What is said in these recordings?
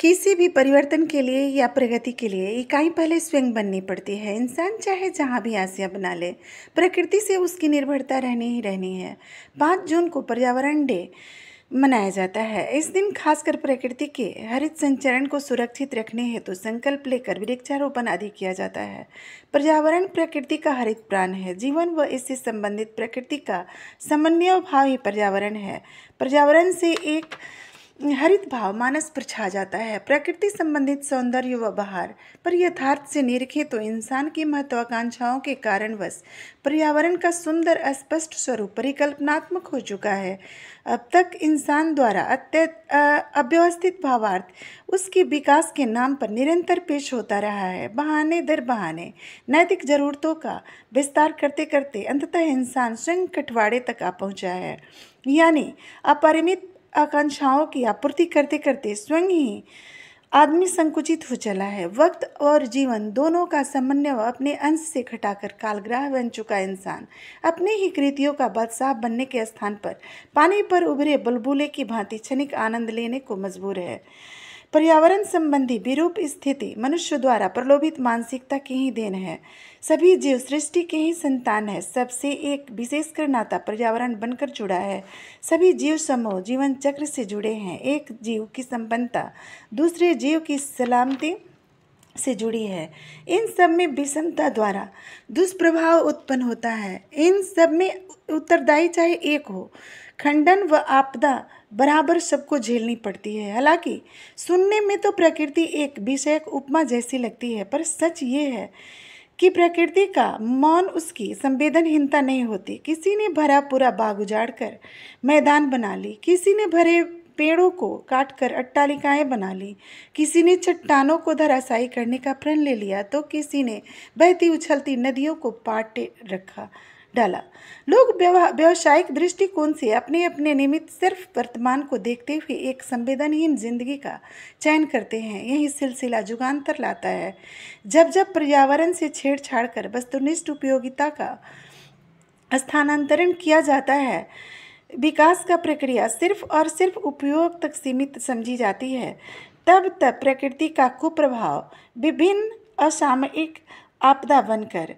किसी भी परिवर्तन के लिए या प्रगति के लिए इकाई पहले स्वयं बननी पड़ती है। इंसान चाहे जहाँ भी आसियाँ बना ले, प्रकृति से उसकी निर्भरता रहनी ही रहनी है। 5 जून को पर्यावरण डे मनाया जाता है। इस दिन खासकर प्रकृति के हरित संचरण को सुरक्षित रखने हेतु संकल्प लेकर वृक्षारोपण आदि किया जाता है। पर्यावरण प्रकृति का हरित प्राण है। जीवन व इससे संबंधित प्रकृति का समन्वय भाव ही पर्यावरण है। पर्यावरण से एक हरित भाव मानस पर छा जाता है। प्रकृति संबंधित सौंदर्य व बहार पर यथार्थ से निरखे तो इंसान की महत्वाकांक्षाओं के कारणवश पर्यावरण का सुंदर अस्पष्ट स्वरूप परिकल्पनात्मक हो चुका है। अब तक इंसान द्वारा अव्यवस्थित भावार्थ उसके विकास के नाम पर निरंतर पेश होता रहा है। बहाने दर बहाने नैतिक जरूरतों का विस्तार करते करते अंततः इंसान स्वयं कटवाड़े तक आ पहुंचा है, यानी अपरिमित आकांक्षाओं की आपूर्ति करते करते स्वयं ही आदमी संकुचित हो चला है। वक्त और जीवन दोनों का समन्वय अपने अंश से घटाकर कालग्राह बन चुका इंसान अपने ही कृतियों का बादशाह बनने के स्थान पर पानी पर उभरे बुलबुले की भांति क्षणिक आनंद लेने को मजबूर है। पर्यावरण संबंधी विरूप स्थिति मनुष्य द्वारा प्रलोभित मानसिकता की ही देन है। सभी जीव सृष्टि के ही संतान है। सबसे एक विशेषकर नाता पर्यावरण बनकर जुड़ा है। सभी जीव समूह जीवन चक्र से जुड़े हैं। एक जीव की संपन्नता दूसरे जीव की सलामती से जुड़ी है। इन सब में विषमता द्वारा दुष्प्रभाव उत्पन्न होता है। इन सब में उत्तरदायी चाहे एक हो, खंडन व आपदा बराबर सबको झेलनी पड़ती है। हालांकि सुनने में तो प्रकृति एक विषयक उपमा जैसी लगती है, पर सच ये है कि प्रकृति का मौन उसकी संवेदनहीनता नहीं होती। किसी ने भरा पूरा बाग उजाड़ कर मैदान बना ली, किसी ने भरे पेड़ों को काटकर अट्टालिकाएं बना ली, किसी ने चट्टानों को धराशायी करने का प्रण ले लिया, तो किसी ने बहती उछलती नदियों को पाटे डाला। लोग व्यावसायिक दृष्टिकोण से अपने अपने निमित्त सिर्फ वर्तमान को देखते हुए एक संवेदनहीन जिंदगी का चयन करते हैं। यही सिलसिला जुगांतर लाता है। जब जब पर्यावरण से छेड़छाड़ कर वस्तुनिष्ठ उपयोगिता का स्थानांतरण किया जाता है, विकास का प्रक्रिया सिर्फ और सिर्फ उपयोग तक सीमित समझी जाती है, तब तब प्रकृति का कुप्रभाव विभिन्न असामयिक आपदा बनकर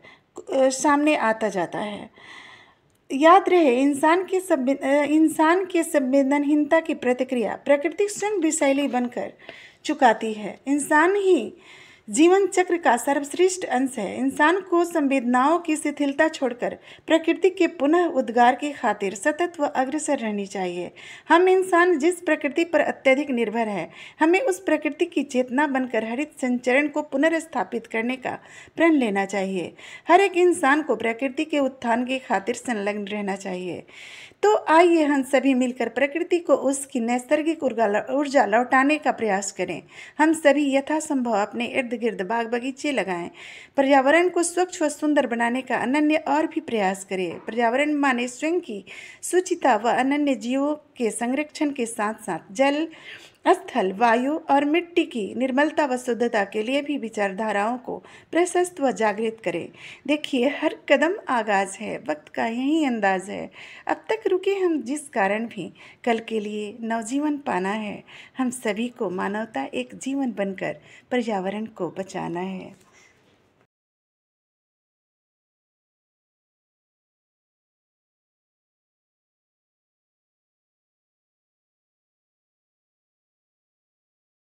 सामने आता जाता है। याद रहे, इंसान के संवेदनहीनता की प्रतिक्रिया प्रकृति स्वयं विषैली बनकर चुकाती है। इंसान ही जीवन चक्र का सर्वश्रेष्ठ अंश है। इंसान को संवेदनाओं की शिथिलता छोड़कर प्रकृति के पुनः उद्गार की खातिर सतत व अग्रसर रहनी चाहिए। हम इंसान जिस प्रकृति पर अत्यधिक निर्भर है, हमें उस प्रकृति की चेतना बनकर हरित संचरण को पुनर्स्थापित करने का प्रण लेना चाहिए। हर एक इंसान को प्रकृति के उत्थान की खातिर संलग्न रहना चाहिए। तो आइए हम सभी मिलकर प्रकृति को उसकी नैसर्गिक ऊर्जा लौटाने का प्रयास करें। हम सभी यथासंभव अपने इर्द गिर्द बाग बगीचे लगाएं। पर्यावरण को स्वच्छ व सुंदर बनाने का अनन्य और भी प्रयास करें। पर्यावरण माने स्वयं की सुचिता व अनन्य जीवों के संरक्षण के साथ साथ जल, स्थल, वायु और मिट्टी की निर्मलता व शुद्धता के लिए भी विचारधाराओं को प्रशस्त व जागृत करें। देखिए, हर कदम आगाज है, वक्त का यही अंदाज है। अब तक रुके हम जिस कारण भी कल के लिए नवजीवन पाना है। हम सभी को मानवता एक जीवन बनकर पर्यावरण को बचाना है।